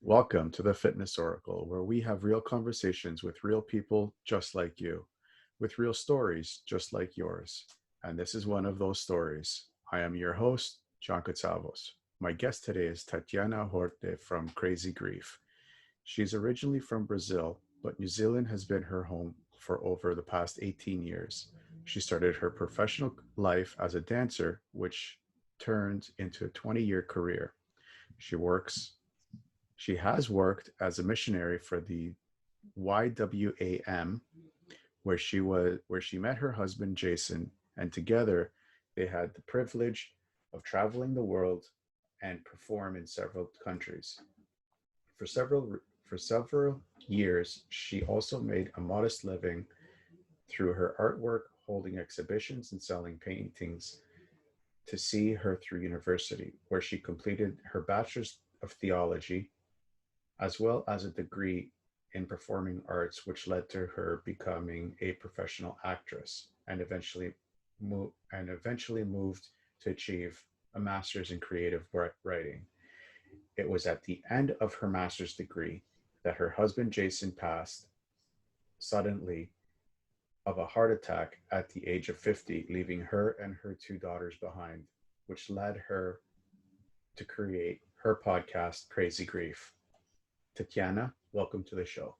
Welcome to the Fitness Oracle, where we have real conversations with real people just like you, with real stories just like yours. And this is one of those stories. I am your host, John Katsavos. My guest today is Tatiana Hoteren from Crazy Grief. She's originally from Brazil, but New Zealand has been her home for over the past 18 years. She started her professional life as a dancer, which turned into a 20-year career. She works she has worked as a missionary for the YWAM, where she met her husband Jason, and together they had the privilege of traveling the world and perform in several countries. For several years, she also made a modest living through her artwork, holding exhibitions and selling paintings to see her through university, where she completed her bachelor's of theology as well as a degree in performing arts, which led to her becoming a professional actress and eventually moved to achieve a master's in creative writing. It was at the end of her master's degree that her husband Jason passed suddenly of a heart attack at the age of 50, leaving her and her two daughters behind, which led her to create her podcast, Crazy Grief. Tatiana, welcome to the show.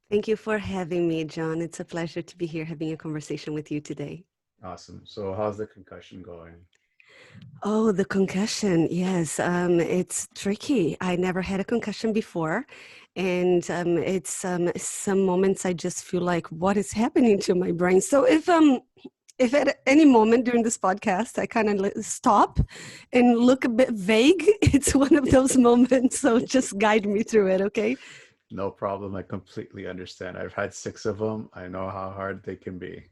Thank you for having me, John. It's a pleasure to be here having a conversation with you today. Awesome. So how's the concussion going? Oh, the concussion. Yes, it's tricky. I never had a concussion before. And it's some moments I just feel like, what is happening to my brain? So if at any moment during this podcast I kind of stop and look a bit vague, it's one of those moments. So just guide me through it, okay? No problem. I completely understand. I've had 6 of them. I know how hard they can be.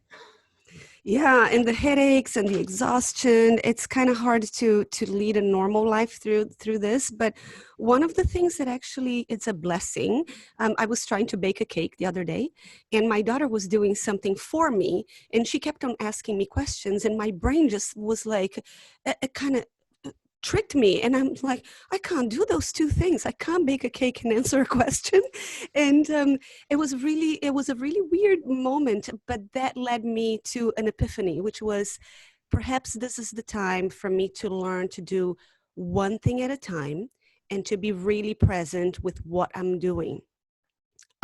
Yeah, and the headaches and the exhaustion, it's kind of hard to lead a normal life through this. But one of the things that actually it's a blessing, I was trying to bake a cake the other day, and my daughter was doing something for me, and she kept on asking me questions, and my brain just was like, it kind of tricked me, and I'm like, I can't do those two things. I can't bake a cake and answer a question. And it was a really weird moment, but that led me to an epiphany, which was perhaps this is the time for me to learn to do one thing at a time and to be really present with what I'm doing.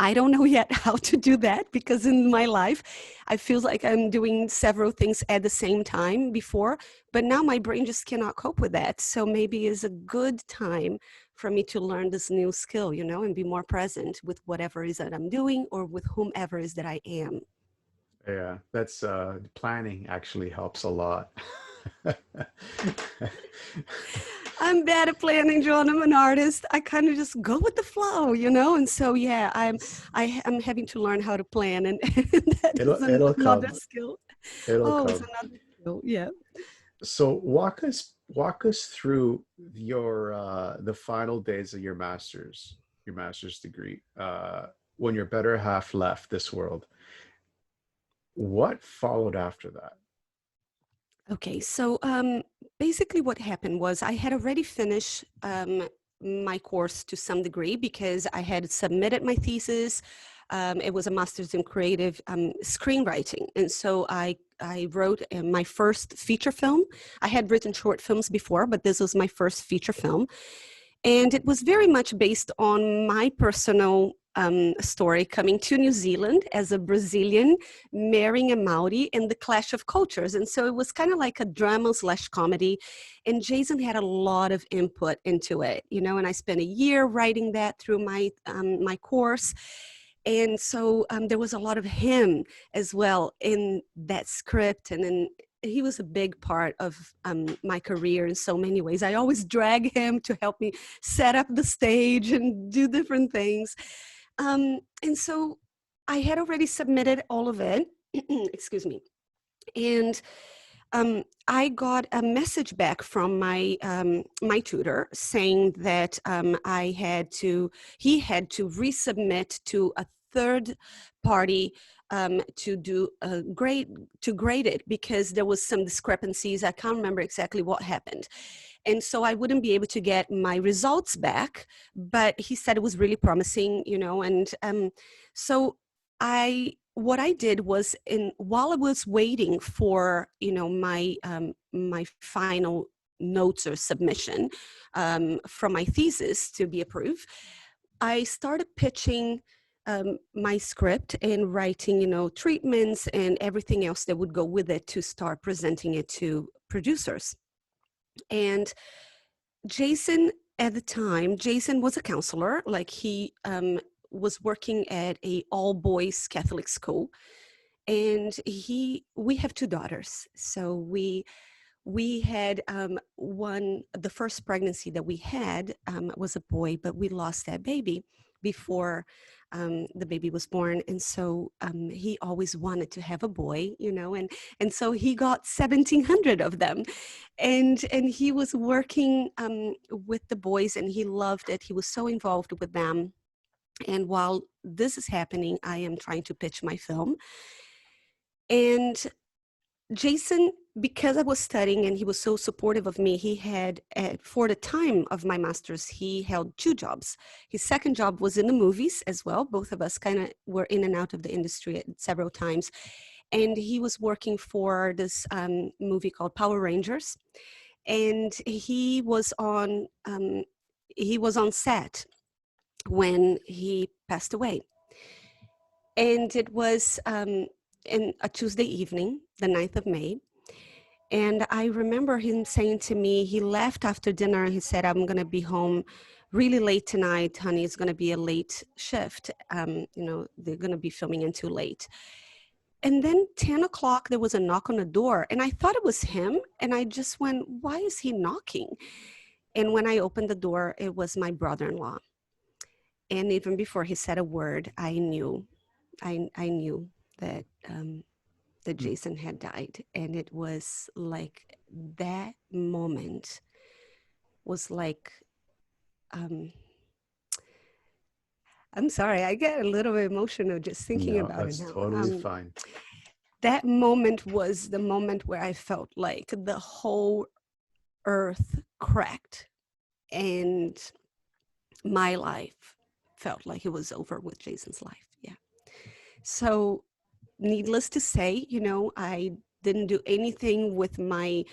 I don't know yet how to do that because in my life, I feel like I'm doing several things at the same time before, but now my brain just cannot cope with that. So maybe it's a good time for me to learn this new skill, and be more present with whatever it is that I'm doing or with whomever it is that I am. Yeah, that's planning actually helps a lot. I'm bad at planning, John. I'm an artist. I kind of just go with the flow, And so, yeah, I'm having to learn how to plan, and that is It'll another come. skill. It'll Oh, it's come. another skill. Yeah. So walk us through your the final days of your master's degree, when your better half left this world. What followed after that? Okay, so basically what happened was I had already finished my course to some degree because I had submitted my thesis. It was a master's in creative screenwriting. And so I wrote my first feature film. I had written short films before, but this was my first feature film. And it was very much based on my personal story coming to New Zealand as a Brazilian, marrying a Maori, and the clash of cultures. And so it was kind of like a drama/comedy. And Jason had a lot of input into it, and I spent a year writing that through my course. And so there was a lot of him as well in that script, and in he was a big part of my career in so many ways. I always drag him to help me set up the stage and do different things. And so I had already submitted all of it, excuse me. And I got a message back from my tutor saying that he had to resubmit to a third party to grade it because there was some discrepancies. I can't remember exactly what happened. And so I wouldn't be able to get my results back, but he said it was really promising, and so what I did was, while I was waiting for, my final notes or submission from my thesis to be approved, I started pitching my script and writing, treatments and everything else that would go with it to start presenting it to producers. And Jason, at the time, Jason was a counselor. Like, he was working at a all boys Catholic school, and we have two daughters. So we had the first pregnancy that we had was a boy, but we lost that baby before the baby was born. And so he always wanted to have a boy, and so he got 1,700 of them. And he was working with the boys, and he loved it. He was so involved with them. And while this is happening, I am trying to pitch my film. And Jason, because I was studying and he was so supportive of me, he had, for the time of my master's, he held two jobs. His second job was in the movies as well. Both of us kind of were in and out of the industry several times. And he was working for this movie called Power Rangers. And he was on set when he passed away. And it was in a Tuesday evening, the 9th of May. And I remember him saying to me, he left after dinner, and he said, "I'm going to be home really late tonight, honey. It's going to be a late shift. They're going to be filming until late." And then 10 o'clock, there was a knock on the door, and I thought it was him. And I just went, "Why is he knocking?" And when I opened the door, it was my brother-in-law. And even before he said a word, I knew that that Jason had died. And it was like, that moment was like, I'm sorry, I get a little bit emotional just thinking No, about it that's now. totally fine. That moment was the moment where I felt like the whole earth cracked, and my life felt like it was over with Jason's life. Yeah. So needless to say, I didn't do anything with my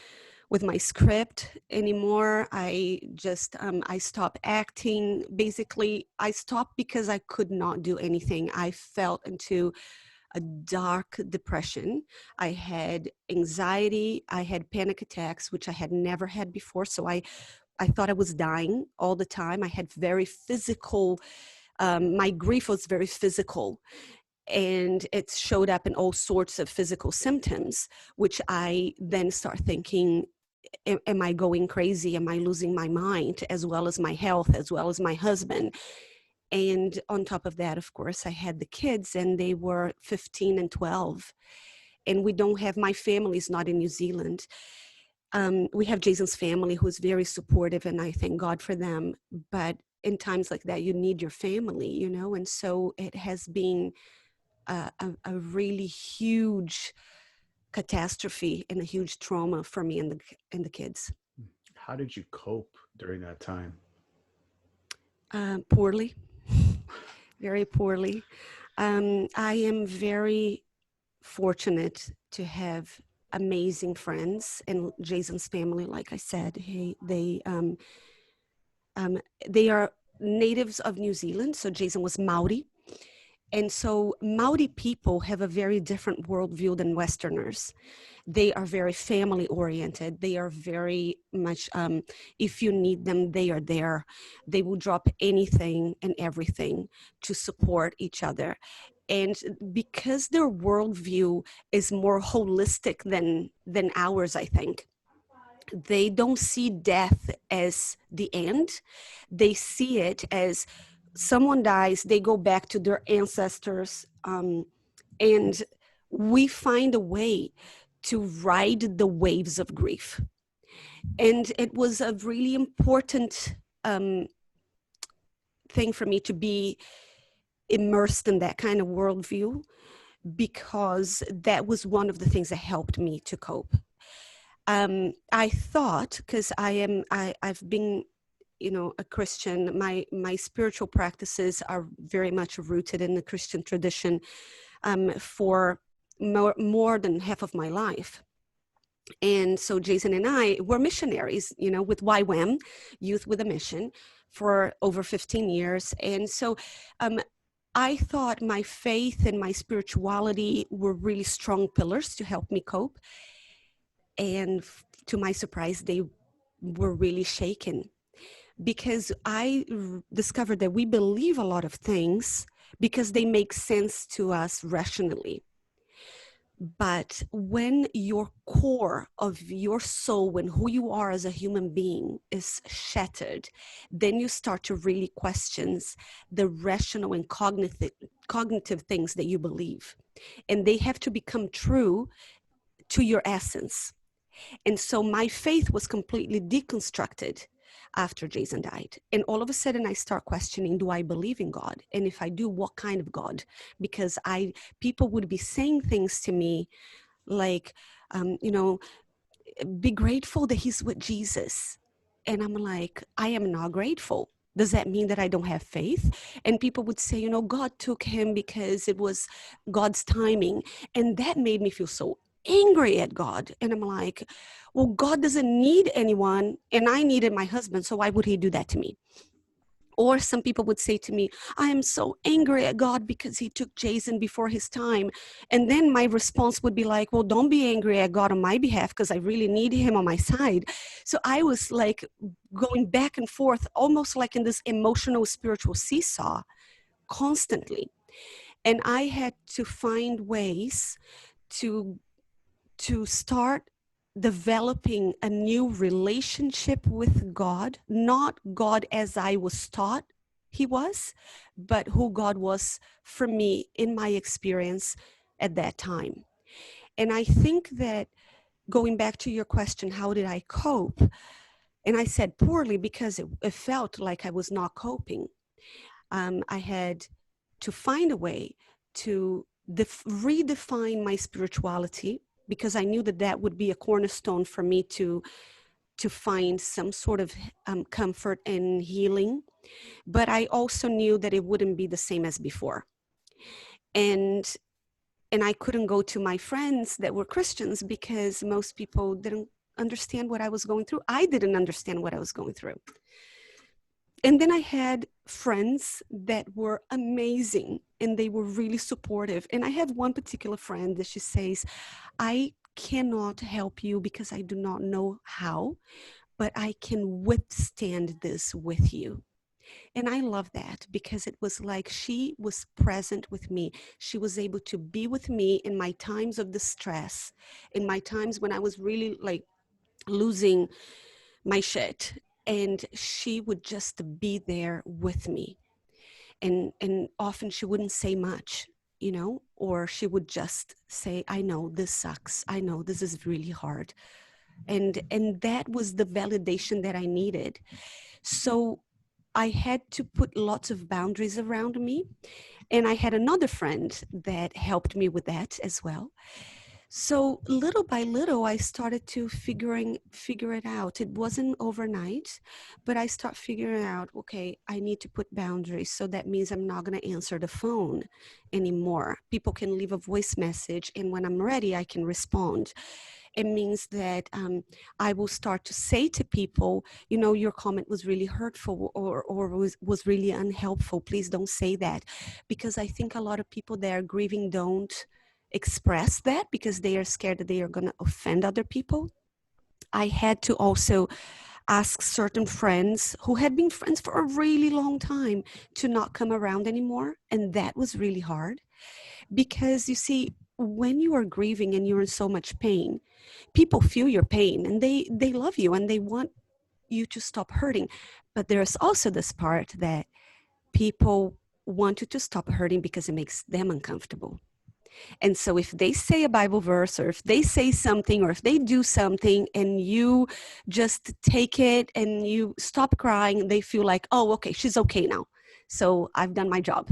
script anymore. I just I stopped acting. Basically, I stopped because I could not do anything. I fell into a dark depression. I had anxiety. I had panic attacks, which I had never had before. So I thought I was dying all the time. I had very physical. My grief was very physical, and it showed up in all sorts of physical symptoms, which I then start thinking, am I going crazy? Am I losing my mind, as well as my health, as well as my husband? And on top of that, of course, I had the kids, and they were 15 and 12. And my family's not in New Zealand. We have Jason's family, who's very supportive, and I thank God for them. But in times like that, you need your family, and so it has been a really huge catastrophe and a huge trauma for me and the kids. How did you cope during that time? Poorly, very poorly. I am very fortunate to have amazing friends, and Jason's family, like I said, they are natives of New Zealand. So Jason was Maori. And so Maori people have a very different worldview than Westerners. They are very family oriented. They are very much, if you need them, they are there. They will drop anything and everything to support each other. And because their worldview is more holistic than ours, I think, they don't see death as the end. They see it as someone dies, they go back to their ancestors, and we find a way to ride the waves of grief. And it was a really important thing for me to be immersed in that kind of worldview, because that was one of the things that helped me to cope. I thought, because I've been, a Christian. My spiritual practices are very much rooted in the Christian tradition, for more than half of my life. And so Jason and I were missionaries, with YWAM, Youth with a Mission, for over 15 years. And so um, I thought my faith and my spirituality were really strong pillars to help me cope. And to my surprise, they were really shaken, because I discovered that we believe a lot of things because they make sense to us rationally. But when your core of your soul and who you are as a human being is shattered, then you start to really question the rational and cognitive things that you believe. And they have to become true to your essence. And so my faith was completely deconstructed after Jason died. And all of a sudden I start questioning, do I believe in God? And if I do, what kind of God? Because people would be saying things to me like, be grateful that he's with Jesus. And I'm like, I am not grateful. Does that mean that I don't have faith? And people would say, God took him because it was God's timing. And that made me feel so angry at God. And I'm like, well, God doesn't need anyone. And I needed my husband. So why would he do that to me? Or some people would say to me, I am so angry at God because he took Jason before his time. And then my response would be like, well, don't be angry at God on my behalf because I really need him on my side. So I was like going back and forth, almost like in this emotional, spiritual seesaw constantly. And I had to find ways to start developing a new relationship with God, not God as I was taught he was, but who God was for me in my experience at that time. And I think that, going back to your question, how did I cope? And I said poorly because it felt like I was not coping. I had to find a way to redefine my spirituality, because I knew that that would be a cornerstone for me to find some sort of comfort and healing. But I also knew that it wouldn't be the same as before. And I couldn't go to my friends that were Christians because most people didn't understand what I was going through. I didn't understand what I was going through. And then I had friends that were amazing and they were really supportive. And I have one particular friend that she says, I cannot help you because I do not know how, but I can withstand this with you. And I love that because it was like she was present with me. She was able to be with me in my times of distress, in my times when I was really like losing my shit. And she would just be there with me. And often she wouldn't say much, or she would just say, I know this sucks. I know this is really hard. And that was the validation that I needed. So I had to put lots of boundaries around me. And I had another friend that helped me with that as well. So little by little, I started to figure it out. It wasn't overnight, but I start figuring out, okay, I need to put boundaries. So that means I'm not going to answer the phone anymore. People can leave a voice message, and when I'm ready, I can respond. It means that I will start to say to people, your comment was really hurtful or was really unhelpful. Please don't say that. Because I think a lot of people that are grieving don't express that because they are scared that they are going to offend other people. I had to also ask certain friends who had been friends for a really long time to not come around anymore. And that was really hard because, you see, when you are grieving and you're in so much pain, people feel your pain and they love you and they want you to stop hurting. But there's also this part that people want you to stop hurting because it makes them uncomfortable. And so if they say a Bible verse, or if they say something, or if they do something and you just take it and you stop crying, they feel like, oh, okay, she's okay now. So I've done my job.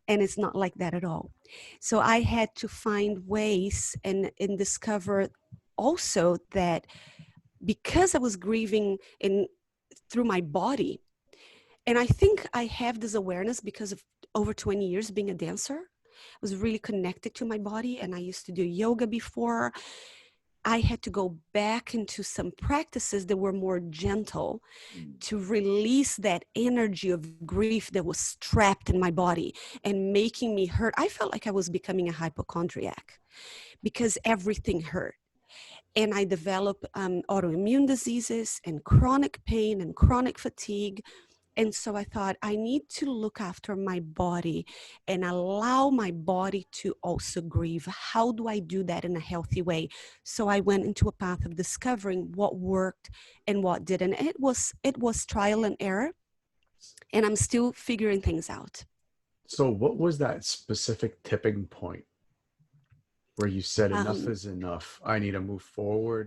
And it's not like that at all. So I had to find ways and discover also that because I was grieving through my body, and I think I have this awareness because of over 20 years being a dancer. I was really connected to my body, and I used to do yoga before. I had to go back into some practices that were more gentle to release that energy of grief that was trapped in my body and making me hurt. I felt like I was becoming a hypochondriac because everything hurt. And I developed autoimmune diseases and chronic pain and chronic fatigue. And so I thought, I need to look after my body and allow my body to also grieve. How do I do that in a healthy way? So I went into a path of discovering what worked and what didn't. It was trial and error, and I'm still figuring things out. So what was that specific tipping point where you said enough Um, is enough? I need to move forward.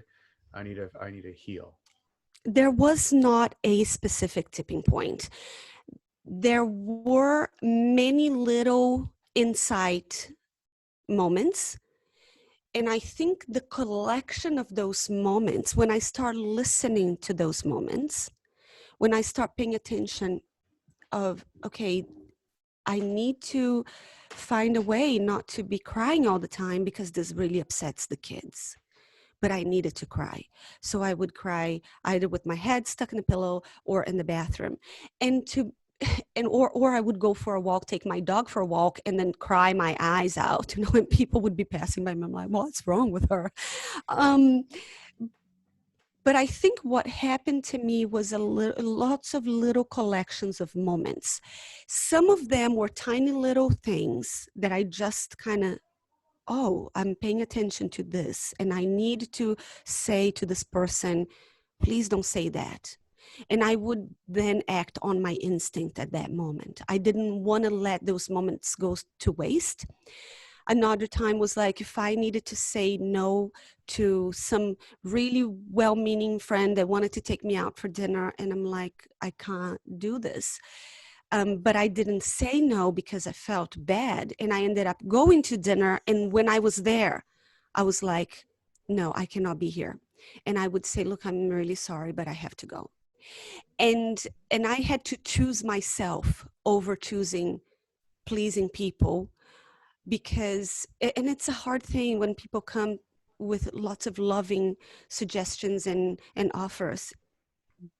I need to heal. there was not a specific tipping point. There were many little insight moments. And I think the collection of those moments, when I start listening to those moments, when I start paying attention of, okay, I need to find a way not to be crying all the time because this really upsets the kids. But I needed to cry. So I would cry either with my head stuck in a pillow or in the bathroom. And to or I would go for a walk, take my dog for a walk, and then cry my eyes out, and people would be passing by me. I'm like, what's wrong with her? Um, but I think what happened to me was lots of little collections of moments. Some of them were tiny little things that I just kind of, oh, I'm paying attention to this, and I need to say to this person, please don't say that. And I would then act on my instinct at that moment. I didn't want to let those moments go to waste. Another time was like if I needed to say no to some really well-meaning friend that wanted to take me out for dinner, and I'm like, I can't do this. But I didn't say no because I felt bad, and I ended up going to dinner. And when I was there, I was like, no, I cannot be here. And I would say, look, I'm really sorry, but I have to go. And I had to choose myself over choosing pleasing people, because, and it's a hard thing when people come with lots of loving suggestions and offers,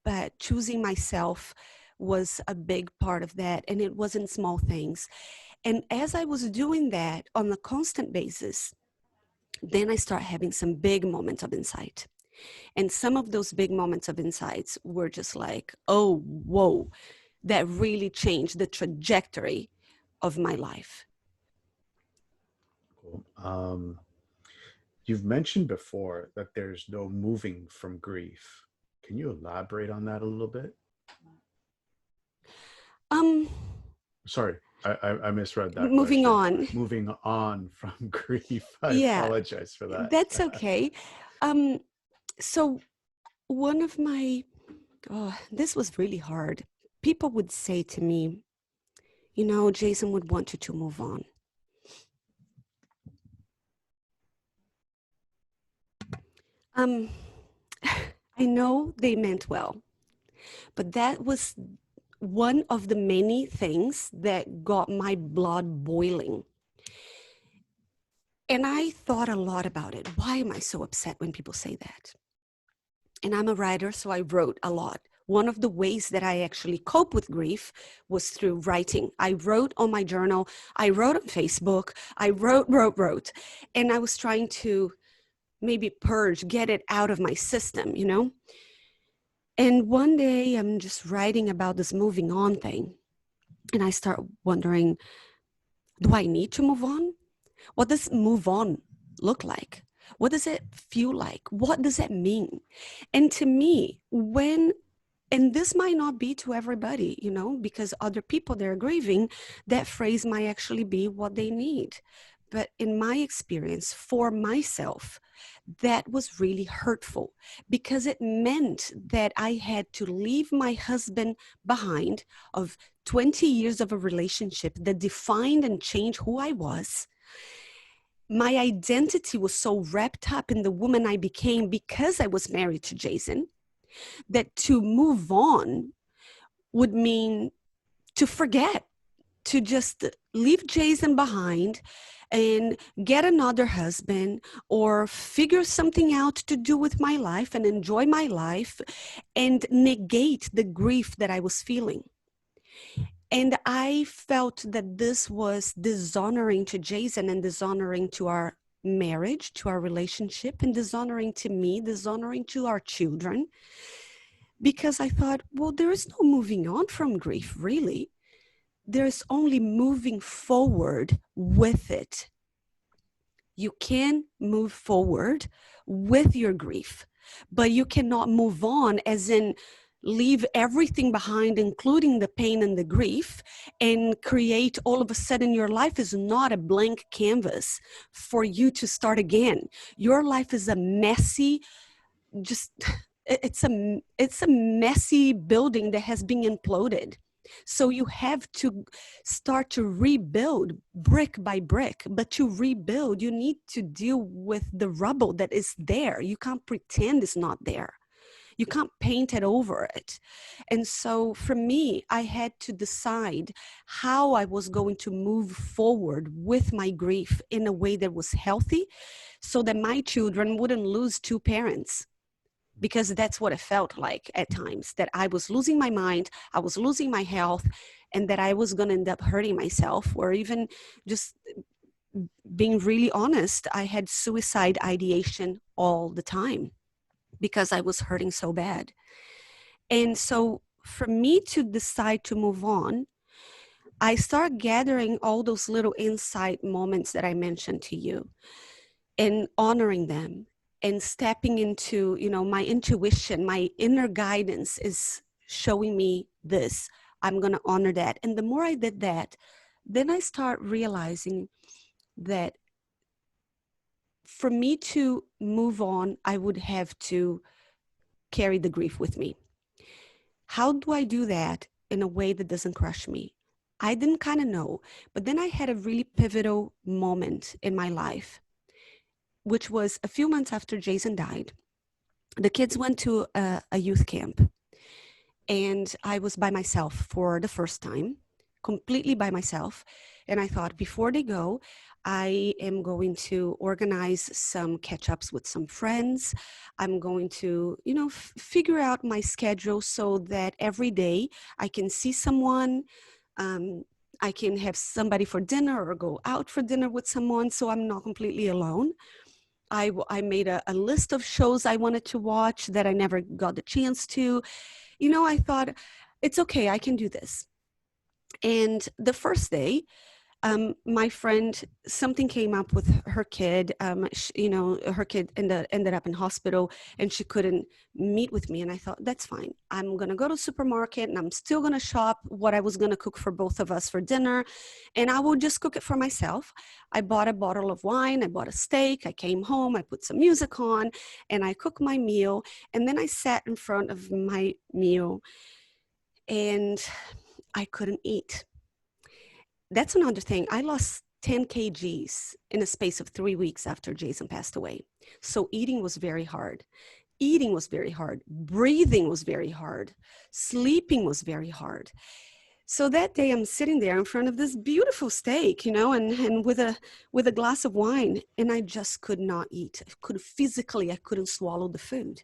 but choosing myself was a big part of that, and it wasn't small things. And as I was doing that on a constant basis, then I start having some big moments of insight. And some of those big moments of insights were just like, oh, whoa, that really changed the trajectory of my life. Cool. You've mentioned before that there's no moving from grief. Can you elaborate on that a little bit? Um, Sorry, I misread that moving question. on. Moving on from grief. I Yeah, apologize for that. that's okay. Um, so one of my, oh, this was really hard. People would say to me, you know, Jason would want you to move on. Um, I know they meant well, but that was one of the many things that got my blood boiling. And I thought a lot about it. Why am I so upset when people say that? And I'm a writer, so I wrote a lot. One of the ways that I actually cope with grief was through writing. I wrote on my journal. I wrote on Facebook. I wrote. And I was trying to maybe purge, get it out of my system, you know? And one day I'm just writing about this moving on thing. And I start wondering, do I need to move on? What does move on look like? What does it feel like? What does it mean? And to me, and this might not be to everybody, you know, because other people that are grieving, that phrase might actually be what they need. But in my experience, for myself, that was really hurtful because it meant that I had to leave my husband behind of 20 years of a relationship that defined and changed who I was. my identity was so wrapped up in the woman I became because I was married to Jason, that to move on would mean to forget, to just leave Jason behind and get another husband or figure something out to do with my life and enjoy my life and negate the grief that I was feeling. And I felt that this was dishonoring to Jason and dishonoring to our marriage, to our relationship, and dishonoring to me, dishonoring to our children. Because I thought, well, there is no moving on from grief, really. There's only moving forward with it. You can move forward with your grief, but you cannot move on as in leave everything behind, including the pain and the grief, and create all of a sudden your life is not a blank canvas for you to start again. Your life is a messy, just it's a messy building that has been imploded. So you have to start to rebuild brick by brick, but to rebuild, you need to deal with the rubble that is there. You can't pretend it's not there. You can't paint it over it. And so for me, I had to decide how I was going to move forward with my grief in a way that was healthy so that my children wouldn't lose two parents. Because that's what it felt like at times, that I was losing my mind, I was losing my health, and that I was going to end up hurting myself, or even just being really honest, I had suicide ideation all the time because I was hurting so bad. And so for me to decide to move on, I start gathering all those little insight moments that I mentioned to you and honoring them and stepping into, my intuition, my inner guidance is showing me this. I'm going to honor that. And the more I did that, then I start realizing that for me to move on, I would have to carry the grief with me. How do I do that in a way that doesn't crush me? I didn't kind of know, but then I had a really pivotal moment in my life, which was a few months after Jason died. The kids went to a youth camp, and I was by myself for the first time, completely by myself. And I thought, before they go, I am going to organize some catch-ups with some friends. I'm going to, figure out my schedule so that every day I can see someone. I can have somebody for dinner or go out for dinner with someone, so I'm not completely alone. I made a list of shows I wanted to watch that I never got the chance to. I thought, it's okay, I can do this. And the first day, my friend, something came up with her kid. Her kid ended up in hospital, and she couldn't meet with me. And I thought, that's fine. I'm going to go to the supermarket, and I'm still going to shop what I was going to cook for both of us for dinner. And I will just cook it for myself. I bought a bottle of wine. I bought a steak. I came home. I put some music on, and I cooked my meal. And then I sat in front of my meal, and I couldn't eat. That's another thing. I lost 10 kgs in a space of 3 weeks after Jason passed away. So eating was very hard. Eating was very hard. Breathing was very hard. Sleeping was very hard. So that day I'm sitting there in front of this beautiful steak, and with a glass of wine, and I just could not eat. I couldn't swallow the food.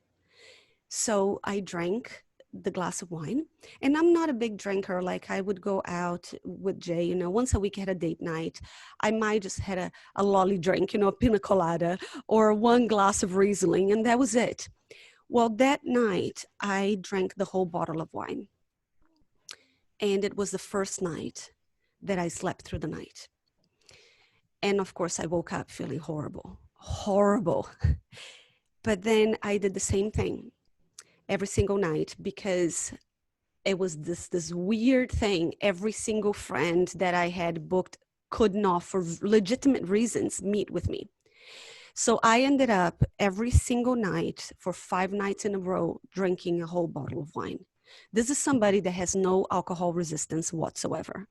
So I drank the glass of wine, and I'm not a big drinker. Like, I would go out with Jay, once a week at a date night. I might just had a lolly drink, a pina colada or one glass of Riesling, and that was it. Well, that night I drank the whole bottle of wine, and it was the first night that I slept through the night. And of course I woke up feeling horrible. But then I did the same thing every single night, because it was this weird thing. Every single friend that I had booked could not, for legitimate reasons, meet with me. So I ended up every single night for 5 nights in a row drinking a whole bottle of wine. This is somebody that has no alcohol resistance whatsoever.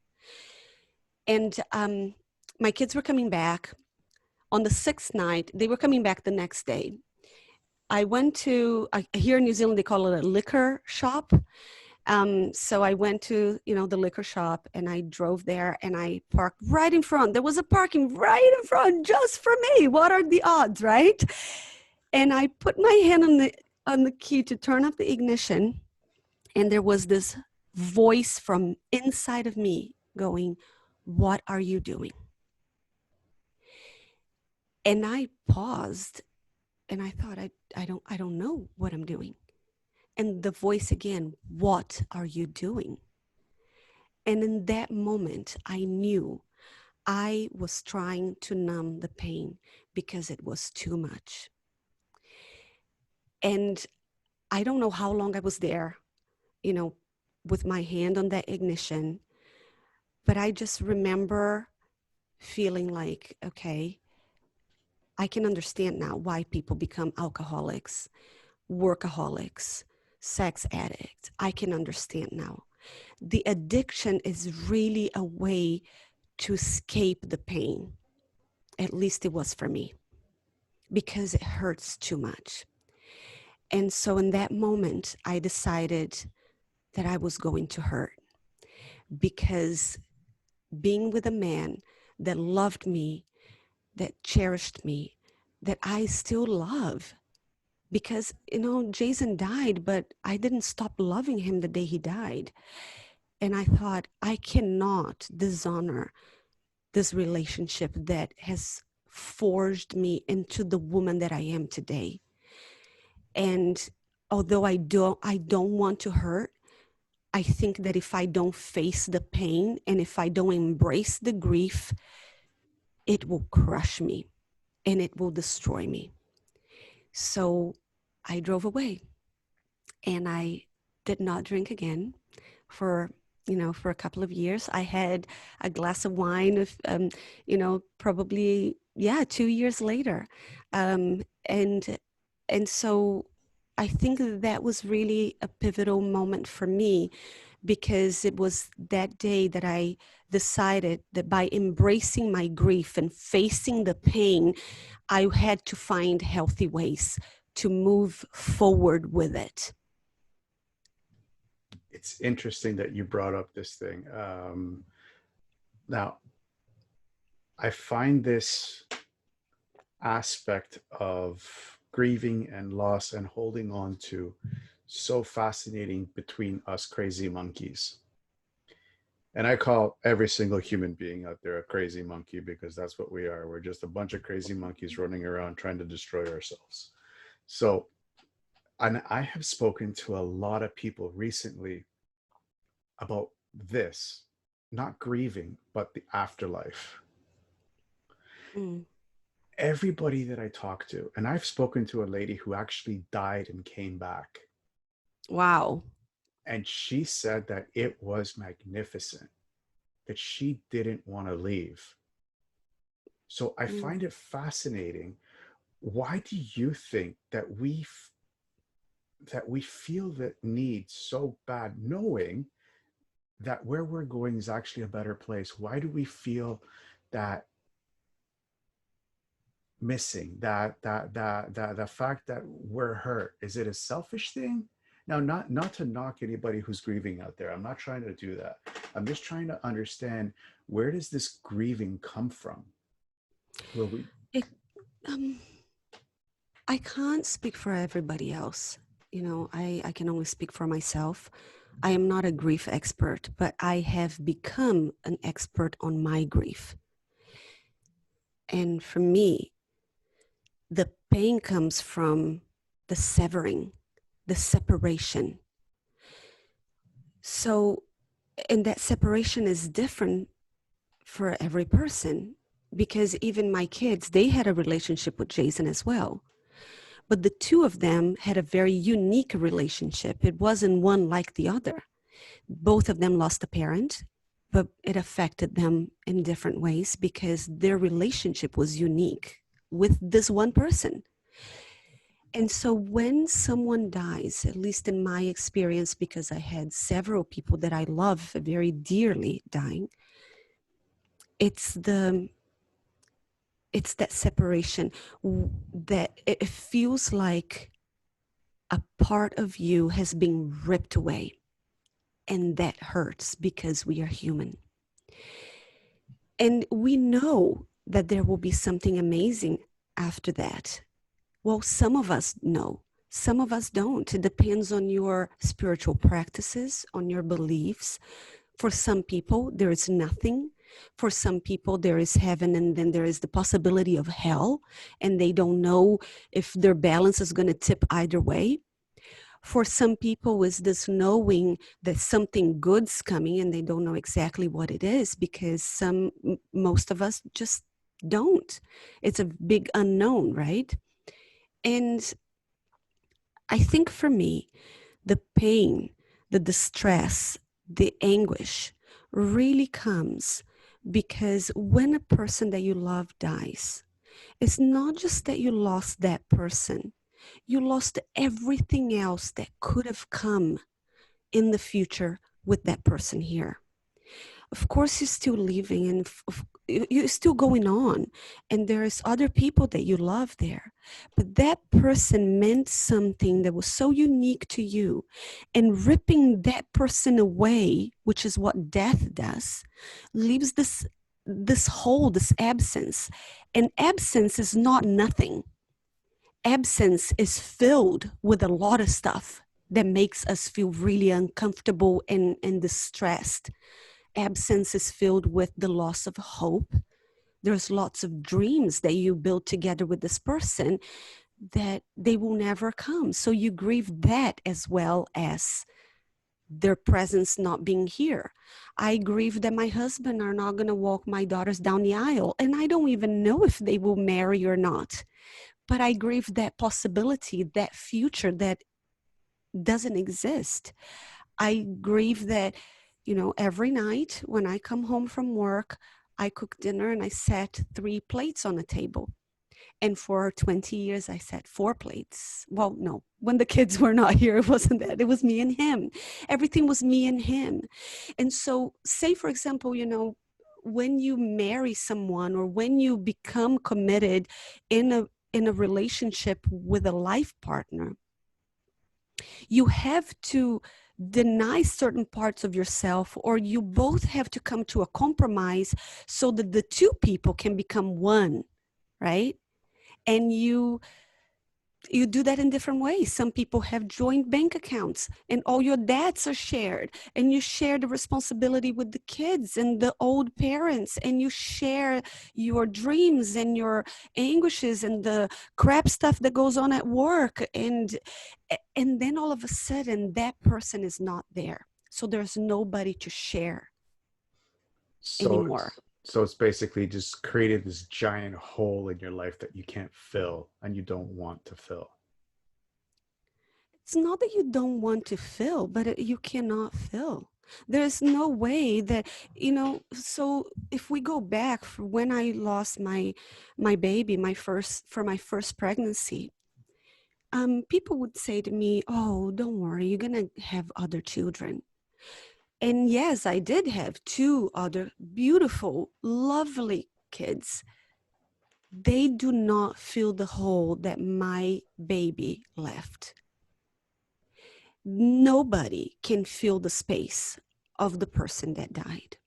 And my kids were coming back. On the sixth night, they were coming back the next day. I went to, here in New Zealand, they call it a liquor shop. So I went to, the liquor shop, and I drove there, and I parked right in front. There was a parking right in front just for me. What are the odds, right? And I put my hand on the key to turn up the ignition, and there was this voice from inside of me going, "What are you doing?" And I paused, and I thought, I don't know what I'm doing. And the voice again, "What are you doing?" And in that moment, I knew I was trying to numb the pain because it was too much. And I don't know how long I was there, you know, with my hand on that ignition, but I just remember feeling like, okay, I can understand now why people become alcoholics, workaholics, sex addicts. I can understand now. The addiction is really a way to escape the pain. At least it was for me, because it hurts too much. And so in that moment, I decided that I was going to hurt, because being with a man that loved me, that cherished me, that I still love, because, Jason died, but I didn't stop loving him the day he died. And I thought, I cannot dishonor this relationship that has forged me into the woman that I am today. And although I don't want to hurt, I think that if I don't face the pain and if I don't embrace the grief, it will crush me and it will destroy me. So I drove away, and I did not drink again for for a couple of years. I had a glass of wine of probably 2 years later, and so I think that was really a pivotal moment for me, because it was that day that I decided that by embracing my grief and facing the pain, I had to find healthy ways to move forward with it. It's interesting that you brought up this thing. Now, I find this aspect of grieving and loss and holding on to so fascinating between us crazy monkeys. And I call every single human being out there a crazy monkey, because that's what we are. We're just a bunch of crazy monkeys running around trying to destroy ourselves. So, and I have spoken to a lot of people recently about this, not grieving, but the afterlife. Mm. Everybody that I talk to, and I've spoken to a lady who actually died and came back, Wow. and she said that it was magnificent, that she didn't want to leave. So I Mm. find it fascinating. Why do you think that we feel that need so bad, knowing that where we're going is actually a better place? Why do we feel that missing, that the fact that we're hurt? Is it a selfish thing? Now, not to knock anybody who's grieving out there. I'm not trying to do that. I'm just trying to understand, where does this grieving come from? Will we? It, um, I can't speak for everybody else. I can only speak for myself. I am not a grief expert, but I have become an expert on my grief. And for me, the pain comes from the severing, the separation. So, and that separation is different for every person, because even my kids, they had a relationship with Jason as well. But the two of them had a very unique relationship. It wasn't one like the other. Both of them lost a parent, but it affected them in different ways because their relationship was unique with this one person. And so when someone dies, at least in my experience, because I had several people that I love very dearly dying, it's it's that separation that it feels like a part of you has been ripped away. And that hurts because we are human. And we know that there will be something amazing after that. Well, some of us know, some of us don't. It depends on your spiritual practices, on your beliefs. For some people, there is nothing. For some people, there is heaven, and then there is the possibility of hell, and they don't know if their balance is going to tip either way. For some people, is this knowing that something good's coming, and they don't know exactly what it is, because most of us just don't. It's a big unknown, right? And I think for me, the pain, the distress, the anguish really comes because when a person that you love dies, it's not just that you lost that person, you lost everything else that could have come in the future with that person here. Of course, you're still living, and you're still going on, and there's other people that you love there, but that person meant something that was so unique to you, and ripping that person away, which is what death does, leaves this hole, this absence. And absence is not nothing. Absence is filled with a lot of stuff that makes us feel really uncomfortable and distressed. Absence is filled with the loss of hope. There's lots of dreams that you build together with this person that they will never come. So you grieve that as well as their presence not being here. I grieve that my husband are not going to walk my daughters down the aisle, and I don't even know if they will marry or not. But I grieve that possibility, that future that doesn't exist. I grieve that, every night when I come home from work, I cook dinner and I set 3 plates on the table. And for 20 years, I set 4 plates. Well, no, when the kids were not here, it wasn't that. It was me and him. Everything was me and him. And so, say, for example, when you marry someone or when you become committed in a relationship with a life partner, you have to deny certain parts of yourself, or you both have to come to a compromise so that the two people can become one, right? And you do that in different ways. Some people have joint bank accounts and all your debts are shared, and you share the responsibility with the kids and the old parents, and you share your dreams and your anguishes and the crap stuff that goes on at work. And then all of a sudden that person is not there. So there's nobody to share So anymore. it's basically just created this giant hole in your life that you can't fill and you don't want to fill. It's not that you don't want to fill, but you cannot fill. There's no way that, so if we go back for when I lost my baby, my first pregnancy, people would say to me, "Oh, don't worry, you're gonna have other children." And yes, I did have two other beautiful, lovely kids. They do not fill the hole that my baby left. Nobody can fill the space of the person that died.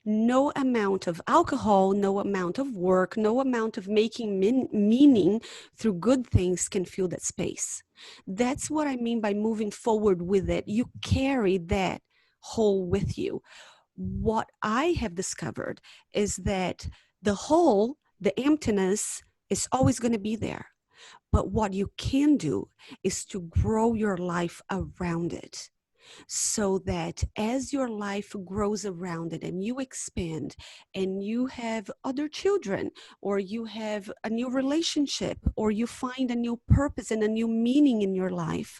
No amount of alcohol, no amount of work, no amount of making meaning through good things can fill that space. That's what I mean by moving forward with it. You carry that hole with you. What I have discovered is that the hole, the emptiness, is always going to be there. But what you can do is to grow your life around it, so that as your life grows around it and you expand and you have other children, or you have a new relationship, or you find a new purpose and a new meaning in your life,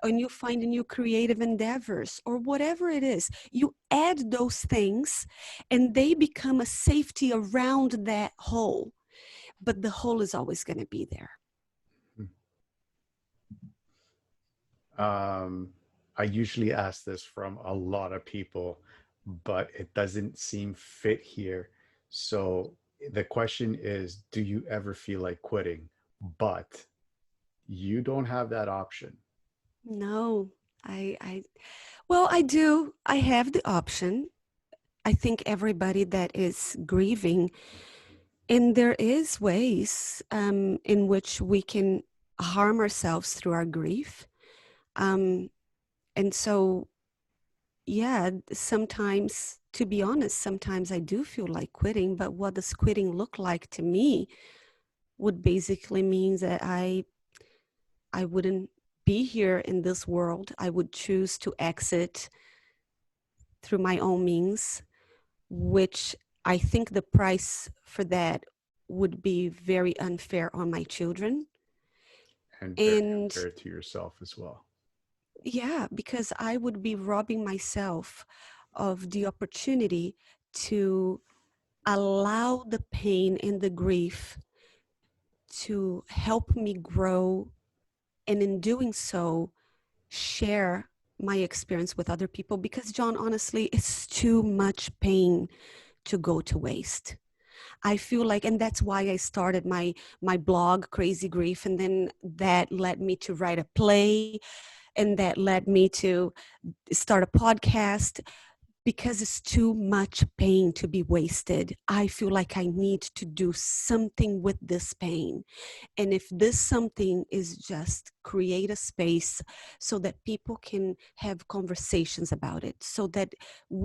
and you find a new creative endeavors, or whatever it is, you add those things and they become a safety around that hole. But the hole is always going to be there. Um, I usually ask this from a lot of people, but it doesn't seem fit here. So The question is, do you ever feel like quitting? But you don't have that option. No, I, well, I do. I have the option. I think everybody that is grieving, and there is ways in which we can harm ourselves through our grief. Um, and so, yeah, sometimes, to be honest, sometimes I do feel like quitting, but what does quitting look like to me would basically mean that I wouldn't be here in this world. I would choose to exit through my own means, which I think the price for that would be very unfair on my children. And very And unfair to yourself as well. yeah, because I would be robbing myself of the opportunity to allow the pain and the grief to help me grow. And in doing so, share my experience with other people, because John, honestly, it's too much pain to go to waste. I feel like, and that's why I started my blog, Crazy Grief, and then that led me to write a play, and that led me to start a podcast, because it's too much pain to be wasted. I feel like I need to do something with this pain. And if this something is just create a space so that people can have conversations about it, so that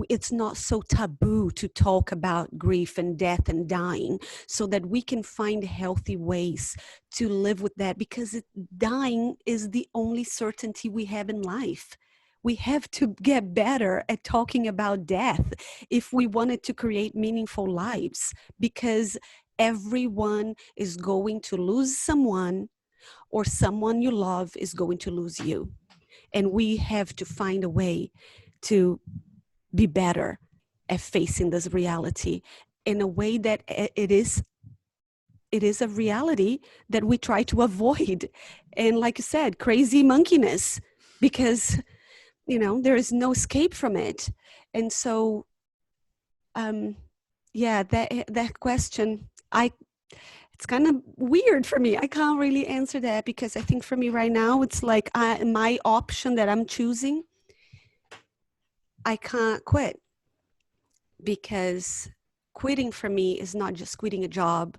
it's not so taboo to talk about grief and death and dying, so that we can find healthy ways to live with that, because dying is the only certainty we have in life. We have to get better at talking about death if we wanted to create meaningful lives, because everyone is going to lose someone, or someone you love is going to lose you. And we have to find a way to be better at facing this reality in a way that it is a reality that we try to avoid. And like you said, crazy monkeyness, because there is no escape from it. And so um yeah, that question, I it's kind of weird for me. I can't really answer that, because I think for me right now, it's like my option that I'm choosing, I can't quit, because quitting for me is not just quitting a job.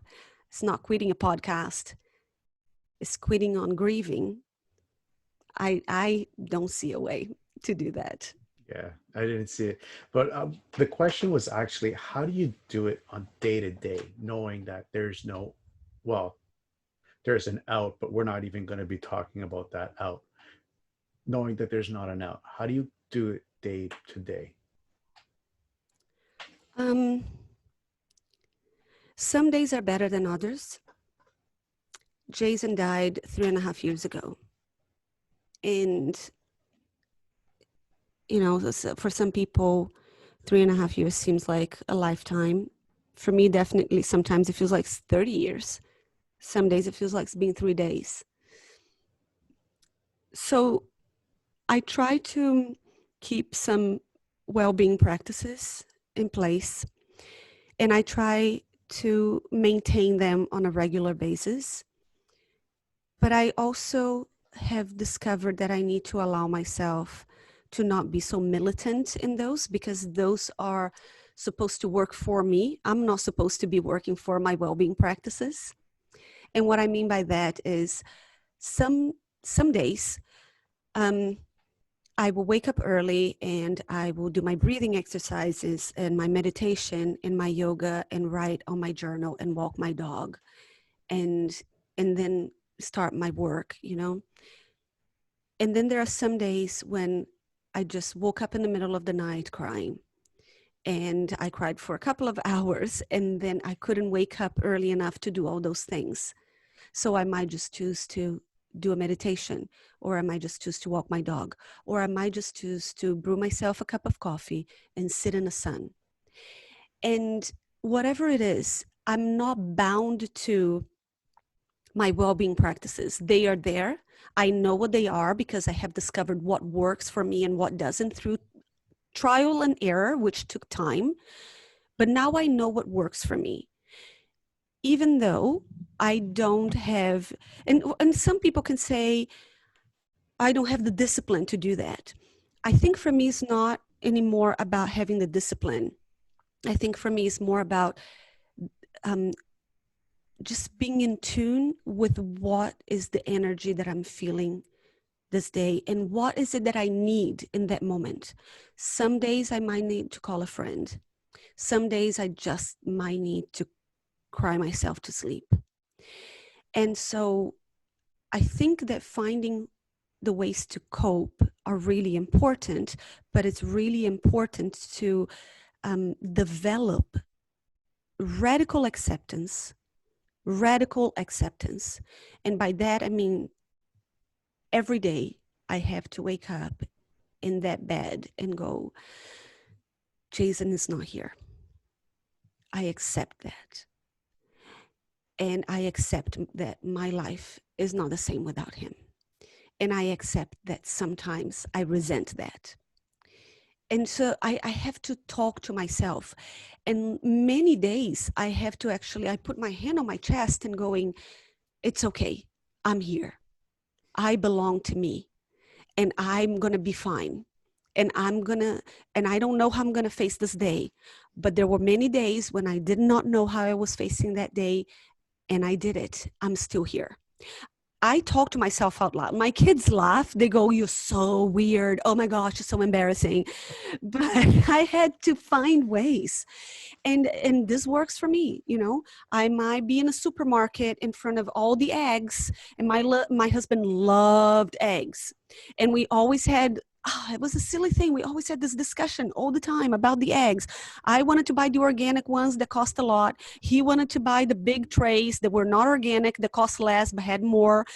It's not quitting a podcast. It's quitting on grieving. I don't see a way to do that. Yeah, I didn't see it. But the question was actually, how do you do it on day to day, knowing that there's no, well, there's an out, but we're not even going to be talking about that out, knowing that there's not an out. How do you do it day to day? Um, some days are better than others. Jason died 3.5 years ago. And, for some people, 3.5 years seems like a lifetime. For me, definitely, sometimes it feels like 30 years. Some days it feels like it's been 3 days. So I try to keep some well-being practices in place, and I try to maintain them on a regular basis. But I also have discovered that I need to allow myself to not be so militant in those, because those are supposed to work for me. I'm not supposed to be working for my well-being practices. And what I mean by that is some days um, I will wake up early and I will do my breathing exercises and my meditation and my yoga and write on my journal and walk my dog, and then start my work. And then there are some days when I just woke up in the middle of the night crying, and I cried for a couple of hours, and then I couldn't wake up early enough to do all those things. So I might just choose to do a meditation, or I might just choose to walk my dog, or I might just choose to brew myself a cup of coffee and sit in the sun. And whatever it is, I'm not bound to my well-being practices. They are there. I know what they are because I have discovered what works for me and what doesn't through trial and error, which took time. But now I know what works for me. even though I don't have, and some people can say, I don't have the discipline to do that. I think for me, it's not anymore about having the discipline. I think for me, it's more about um, just being in tune with what is the energy that I'm feeling this day and what is it that I need in that moment. Some days I might need to call a friend. Some days I just might need to cry myself to sleep. And so I think that finding the ways to cope are really important, but it's really important to develop radical acceptance. Radical acceptance. And by that, I mean, every day I have to wake up in that bed and go, Jason is not here. I accept that. And I accept that my life is not the same without him. And I accept that sometimes I resent that. And so I have to talk to myself. And many days I have to actually, I put my hand on my chest and going, it's okay. I'm here. I belong to me and I'm going to be fine. And I don't know how I'm going to face this day. But there were many days when I did not know how I was facing that day. And I did it. I'm still here. I talk to myself out loud. My kids laugh. They go, you're so weird. Oh my gosh, it's so embarrassing. But I had to find ways. And this works for me. I might be in a supermarket in front of all the eggs, and my husband loved eggs. And we always had, it was a silly thing. We always had this discussion all the time about the eggs. I wanted to buy the organic ones that cost a lot. He wanted to buy the big trays that were not organic, that cost less, but had more.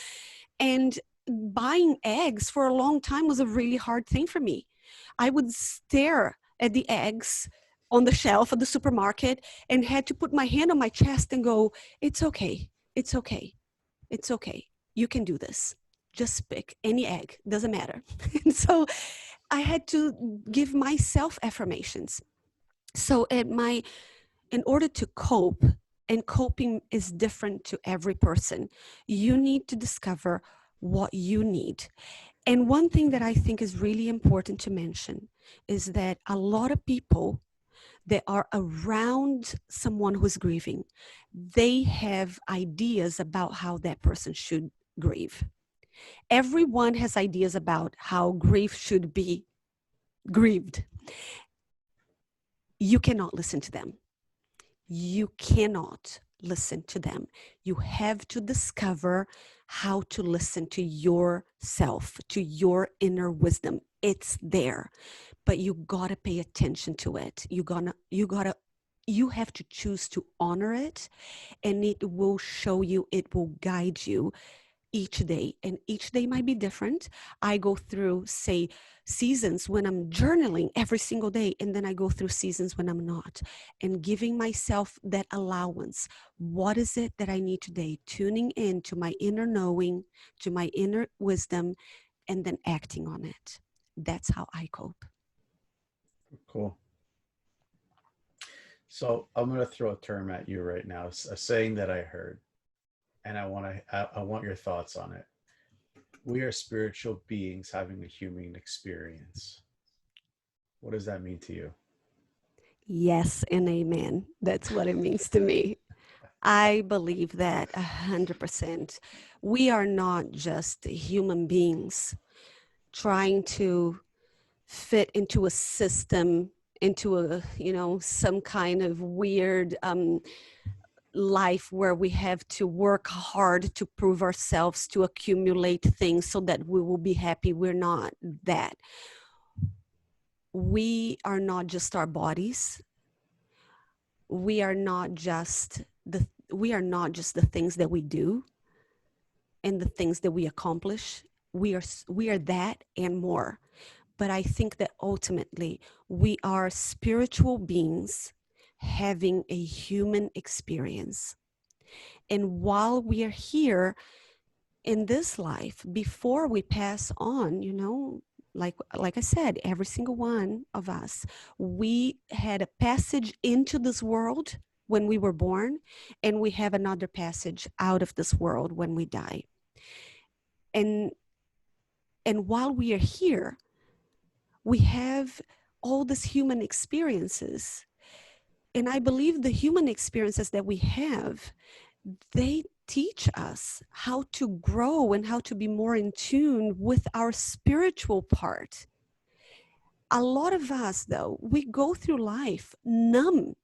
And buying eggs for a long time was a really hard thing for me. I would stare at the eggs on the shelf at the supermarket and had to put my hand on my chest and go, it's okay. It's okay. It's okay. You can do this. Just pick any egg. Doesn't matter. And so I had to give myself affirmations. So in order to cope, and coping is different to every person, you need to discover what you need. And one thing that I think is really important to mention is that a lot of people that are around someone who's grieving, they have ideas about how that person should grieve. Everyone has ideas about how grief should be grieved. You cannot listen to them. You cannot listen to them. You have to discover how to listen to yourself, to your inner wisdom. It's there, but you gotta pay attention to it. You have to choose to honor it, and it will show you, it will guide you each day, and each day might be different. I go through, say, seasons when I'm journaling every single day, and then I go through seasons when I'm not, and giving myself that allowance. What is it that I need today? Tuning in to my inner knowing, to my inner wisdom, and then acting on it. That's how I cope. Cool. So I'm going to throw a term at you right now, a saying that I heard, and I want your thoughts on it. We are spiritual beings having a human experience. What does that mean to you? Yes and amen. That's what it means to me. I believe that 100%. We are not just human beings trying to fit into a system, into some kind of weird life where we have to work hard to prove ourselves, to accumulate things so that we will be happy. We're not that. We are not just our bodies. We are not just the things that we do and the things that we accomplish. We are that and more. But I think that ultimately we are spiritual beings having a human experience. And while we are here in this life, before we pass on, like I said, every single one of us, we had a passage into this world when we were born, and we have another passage out of this world when we die. And while we are here, we have all these human experiences. And I believe the human experiences that we have, they teach us how to grow and how to be more in tune with our spiritual part. A lot of us, though, we go through life numb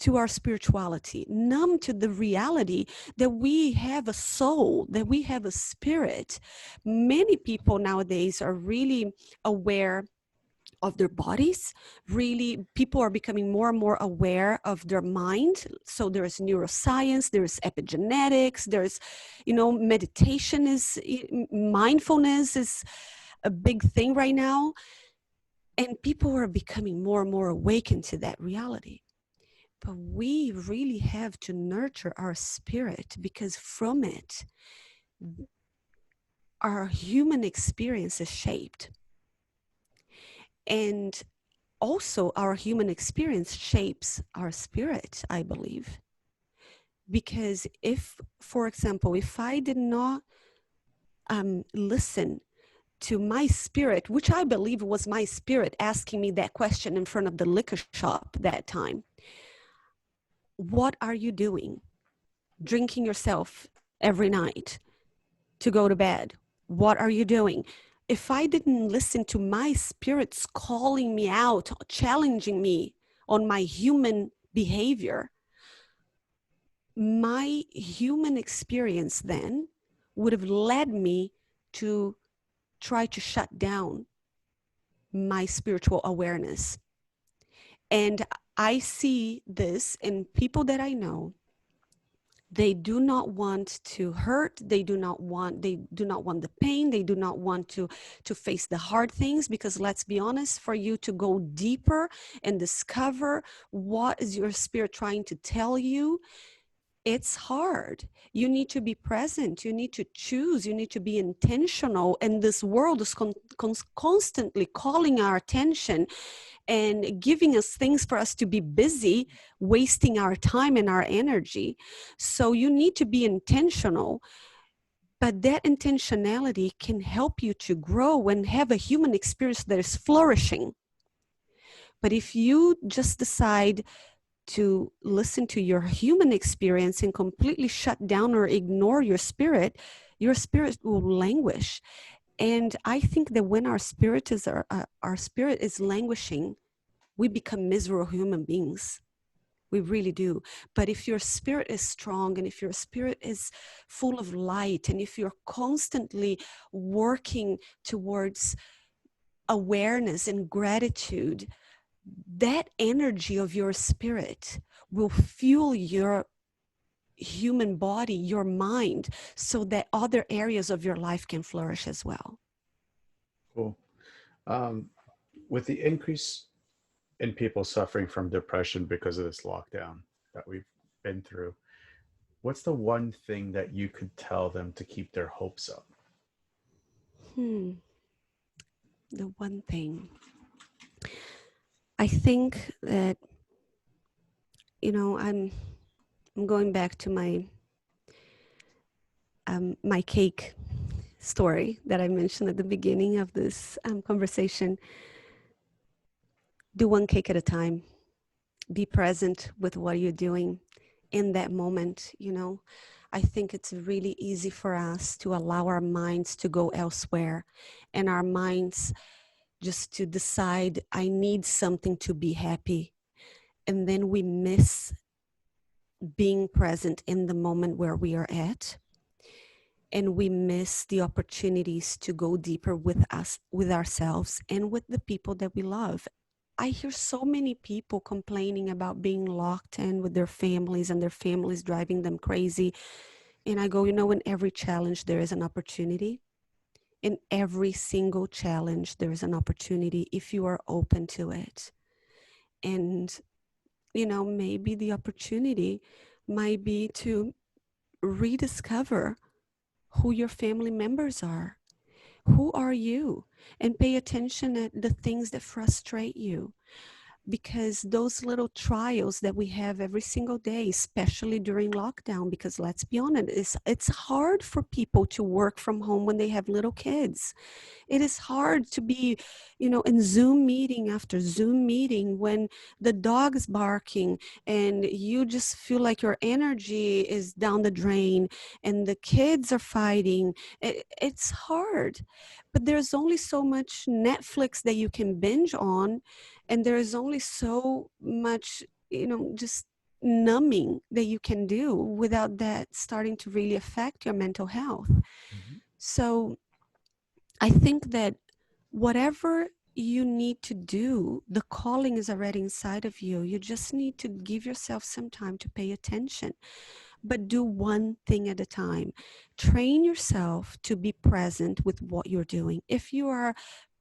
to our spirituality, numb to the reality that we have a soul, that we have a spirit. Many people nowadays are really aware of their bodies. Really, people are becoming more and more aware of their mind. So there's neuroscience, there's epigenetics, there's, meditation mindfulness is a big thing right now. And people are becoming more and more awakened to that reality. But we really have to nurture our spirit, because from it, our human experience is shaped. And also our human experience shapes our spirit, I believe. Because if, for example, if I did not listen to my spirit, which I believe was my spirit asking me that question in front of the liquor shop that time, what are you doing? Drinking yourself every night to go to bed. What are you doing? If I didn't listen to my spirits calling me out, challenging me on my human behavior, my human experience then would have led me to try to shut down my spiritual awareness. And I see this in people that I know. They do not want to hurt. They do not want the pain. They do not want to face the hard things, because let's be honest, for you to go deeper and discover what is your spirit trying to tell you, it's hard. You need to be present. You need to choose. You need to be intentional. And this world is constantly calling our attention and giving us things for us to be busy, wasting our time and our energy. So you need to be intentional. But that intentionality can help you to grow and have a human experience that is flourishing. But if you just decide to listen to your human experience and completely shut down or ignore your spirit will languish. And I think that when our spirit is languishing, we become miserable human beings. We really do. But if your spirit is strong, and if your spirit is full of light, and if you're constantly working towards awareness and gratitude, that energy of your spirit will fuel your human body, your mind, so that other areas of your life can flourish as well. Cool. Um, with the increase in people suffering from depression because of this lockdown that we've been through, what's the one thing that you could tell them to keep their hopes up? The one thing. I think that, I'm going back to my my cake story that I mentioned at the beginning of this conversation. Do one cake at a time. Be present with what you're doing in that moment. I think it's really easy for us to allow our minds to go elsewhere, and our minds just to decide, I need something to be happy. And then we miss being present in the moment where we are at. And we miss the opportunities to go deeper with us, with ourselves, and with the people that we love. I hear so many people complaining about being locked in with their families and their families driving them crazy. And I go, in every challenge, there is an opportunity. In every single challenge, there is an opportunity if you are open to it. And, maybe the opportunity might be to rediscover who your family members are. Who are you? And pay attention at the things that frustrate you. because those little trials that we have every single day, especially during lockdown, because let's be honest, it's hard for people to work from home when they have little kids. It is hard to be, in Zoom meeting after Zoom meeting when the dog is barking and you just feel like your energy is down the drain and the kids are fighting. It's hard. But there's only so much Netflix that you can binge on, and there's only so much, just numbing that you can do without that starting to really affect your mental health. Mhm. So I think that whatever you need to do, the calling is already inside of you. You just need to give yourself some time to pay attention, but do one thing at a time. Train yourself to be present with what you're doing. If you are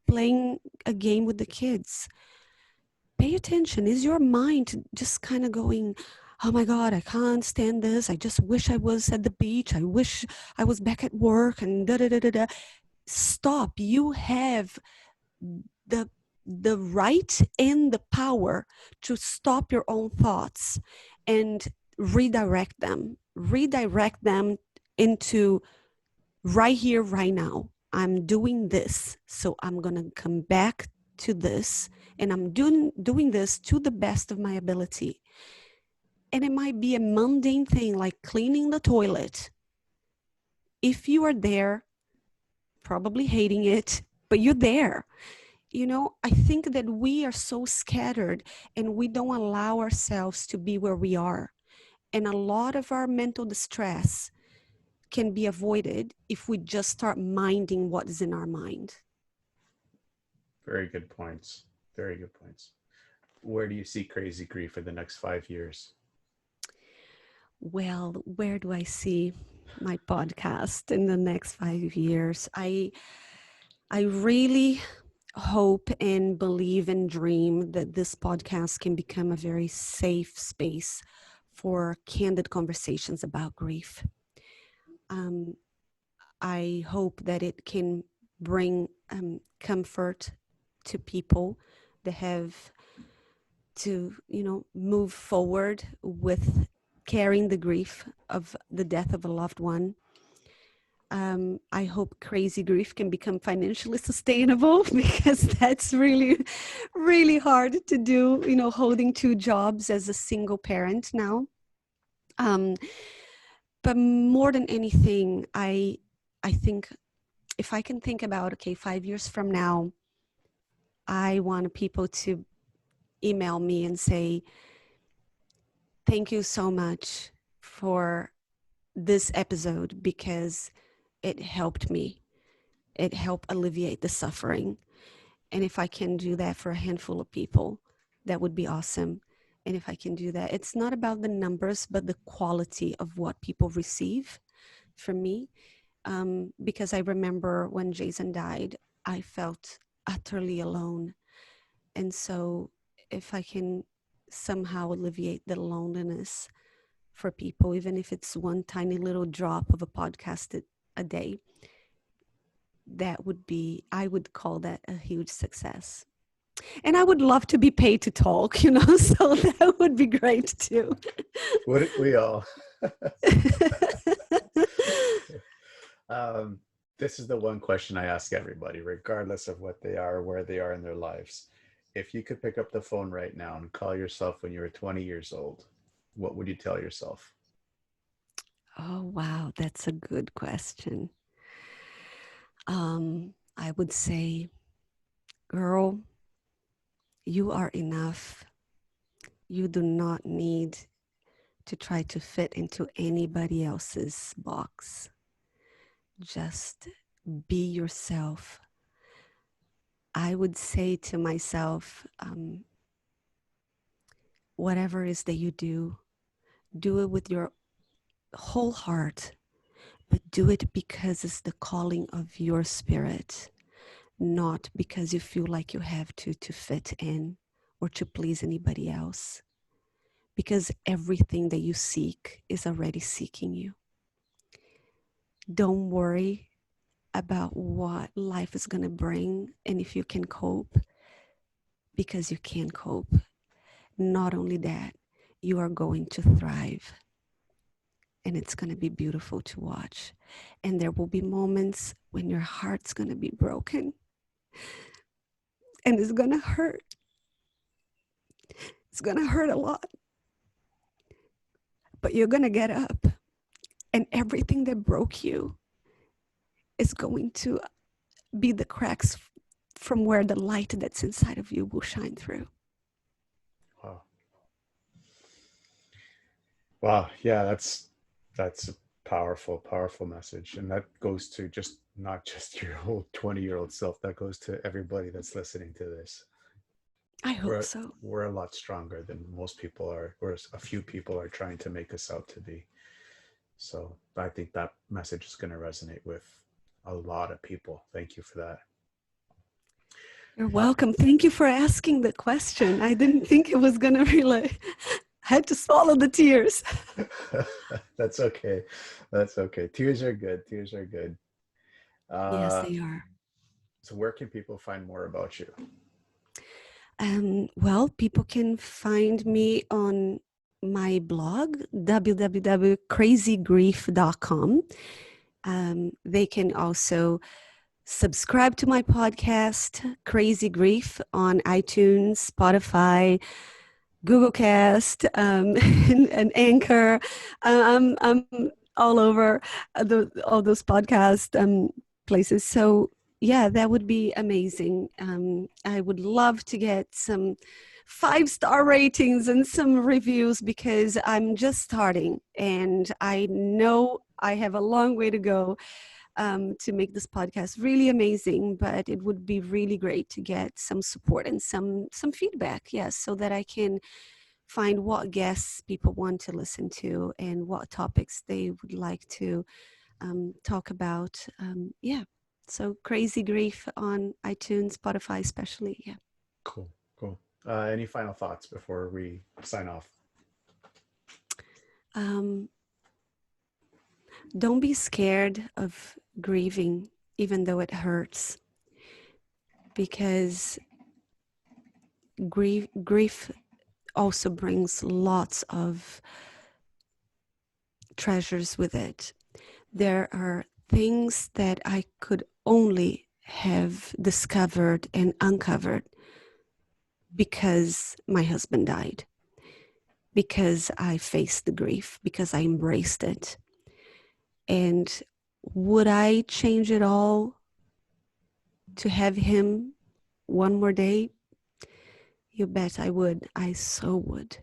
playing a game with the kids, pay attention. Is your mind just kind of going, oh my God, I can't stand this. I just wish I was at the beach. I wish I was back at work and da da da da da. Stop. You have the right and the power to stop your own thoughts and redirect them into right here, right now. I'm doing this, so I'm gonna come back to this, and I'm doing this to the best of my ability. And it might be a mundane thing like cleaning the toilet. If you are there, probably hating it, but you're there. I think that we are so scattered and we don't allow ourselves to be where we are. And a lot of our mental distress can be avoided if we just start minding what is in our mind. Very good points. Very good points. Where do you see Crazy Grief for the next 5 years? Well, where do I see my podcast in the next 5 years? I really hope and believe and dream that this podcast can become a very safe space for candid conversations about grief. Um, I hope that it can bring comfort to people that have to, move forward with carrying the grief of the death of a loved one. I hope Crazy Grief can become financially sustainable because that's really, really hard to do, holding two jobs as a single parent now. Um, but more than anything, I think if I can think about, okay, 5 years from now, I want people to email me and say, thank you so much for this episode because it helped me. It helped alleviate the suffering. And if I can do that for a handful of people, that would be awesome. And if I can do that, it's not about the numbers, but the quality of what people receive from me. Because I remember when Jason died, I felt utterly alone. And so if I can somehow alleviate the loneliness for people, even if it's one tiny little drop of a podcast a day, that would be, I would call that a huge success. And I would love to be paid to talk, so that would be great too. Wouldn't we all? um, this is the one question I ask everybody, regardless of what they are, where they are in their lives. If you could pick up the phone right now and call yourself when you were 20 years old, what would you tell yourself? Oh, wow, that's a good question. I would say, girl, you are enough. You do not need to try to fit into anybody else's box. Just be yourself. I would say to myself, whatever it is that you do it with your whole heart, but do it because it's the calling of your spirit, not because you feel like you have to fit in or to please anybody else. Because everything that you seek is already seeking you. Don't worry about what life is going to bring and if you can cope, because you can cope. not only that, you are going to thrive. And it's going to be beautiful to watch. And there will be moments when your heart's going to be broken. And it's going to hurt. It's going to hurt a lot. But you're going to get up. And everything that broke you is going to be the cracks from where the light that's inside of you will shine through. Wow. Wow. Yeah, that's a powerful, powerful message. And that goes to just not just your whole 20-year-old self. That goes to everybody that's listening to this. I hope We're so. we're a lot stronger than most people are, or a few people are trying to make us out to be. So I think that message is going to resonate with a lot of people. Thank you for that. You're welcome. Thank you for asking the question. I didn't think it was going to really, I had to swallow the tears. That's okay. That's okay. Tears are good. Tears are good. Yes, Uh, they are. so where can people find more about you? Well, people can find me on my blog, www.crazygrief.com. They can also subscribe to my podcast, Crazy Grief, on iTunes, Spotify, Google Cast, and Anchor. I'm all over all those podcast places. So yeah, that would be amazing. I would love to get some 5-star ratings and some reviews because I'm just starting and I know I have a long way to go to make this podcast really amazing, but it would be really great to get some support and some feedback, yes, so that I can find what guests people want to listen to and what topics they would like to talk about. Yeah. So Crazy Grief on iTunes, Spotify especially. Yeah. Cool. Cool. Any final thoughts before we sign off? Don't be scared of grieving, even though it hurts, because grief also brings lots of treasures with it. There are things that I could only have discovered and uncovered because my husband died, because I faced the grief, because I embraced it. And would I change it all to have him one more day? You bet I would. I so would.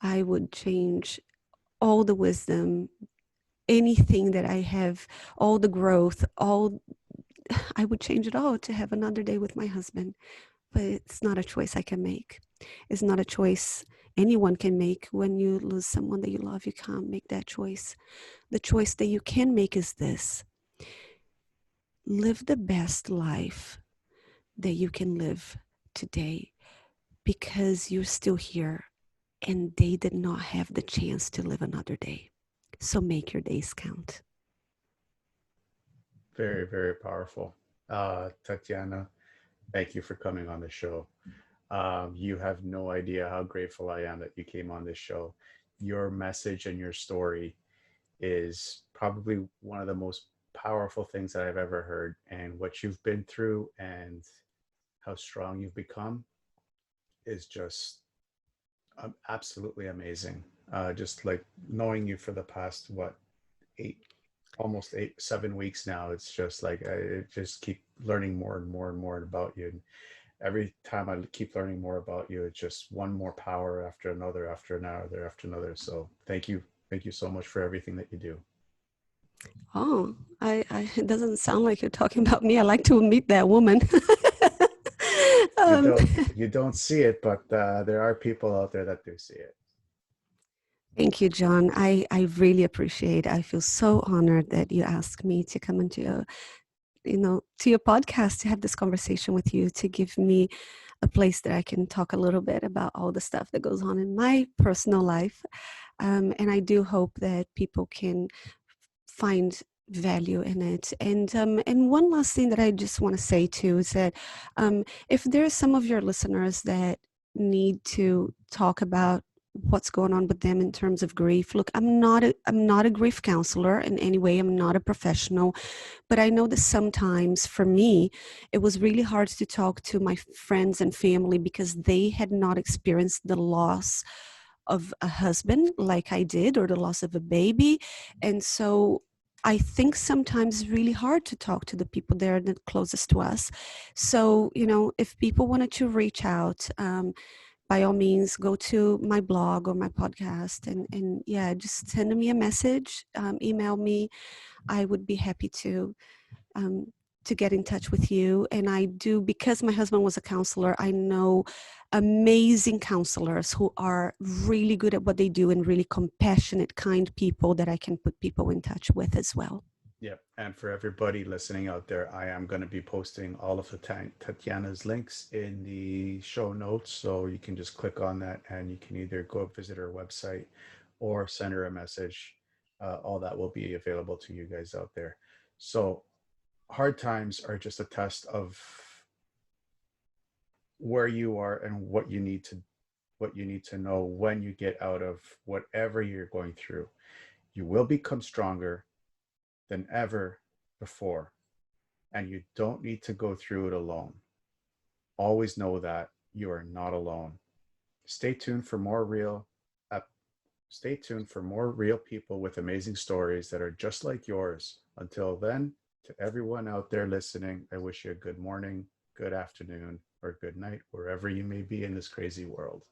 I would change all the wisdom, anything that I have, all the growth, I would change it all to have another day with my husband. But it's not a choice I can make. It's not a choice anyone can make. When you lose someone that you love, you can't make that choice. The choice that you can make is this: live the best life that you can live today, because you're still here and they did not have the chance to live another day. So make your days count. Very, very powerful. Tatiana, thank you for coming on the show. You have no idea how grateful I am that you came on this show. Your message and your story is probably one of the most powerful things that I've ever heard. And what you've been through and how strong you've become is just absolutely amazing. Just like knowing you for the past, what, eight, almost 7 weeks now, it's just like I just keep learning more and more and more about you. And every time I keep learning more about you, it's just one more power after another, after another, after another. So thank you so much for everything that you do. Oh, it doesn't sound like you're talking about me. I like to meet that woman. um, You don't see it, but there are people out there that do see it. Thank you, John. I really appreciate it. I feel so honored that you asked me to come into to your podcast, to have this conversation with you, to give me a place that I can talk a little bit about all the stuff that goes on in my personal life. And I do hope that people can find value in it. And one last thing that I just want to say too is that if there's some of your listeners that need to talk about what's going on with them in terms of grief. Look, I'm not a grief counselor in any way. I'm not a professional, but I know that sometimes for me, it was really hard to talk to my friends and family because they had not experienced the loss of a husband like I did, or the loss of a baby. And so I think sometimes it's really hard to talk to the people that are the closest to us. So, if people wanted to reach out, by all means, go to my blog or my podcast, and yeah, just send me a message, email me. I would be happy um, to get in touch with you. And I do, because my husband was a counselor, I know amazing counselors who are really good at what they do and really compassionate, kind people that I can put people in touch with as well. Yep. And for everybody listening out there, I am going to be posting all of the Tatiana's links in the show notes. So you can just click on that and you can either go visit her website or send her a message. All that will be available to you guys out there. So hard times are just a test of where you are and what you need to know when you get out of whatever you're going through. You will become stronger than ever before, and you don't need to go through it alone. Always know that you are not alone. Stay tuned for more real uh, Stay tuned for more real people with amazing stories that are just like yours. Until then, to everyone out there listening, I wish you a good morning, good afternoon, or good night, wherever you may be in this crazy world.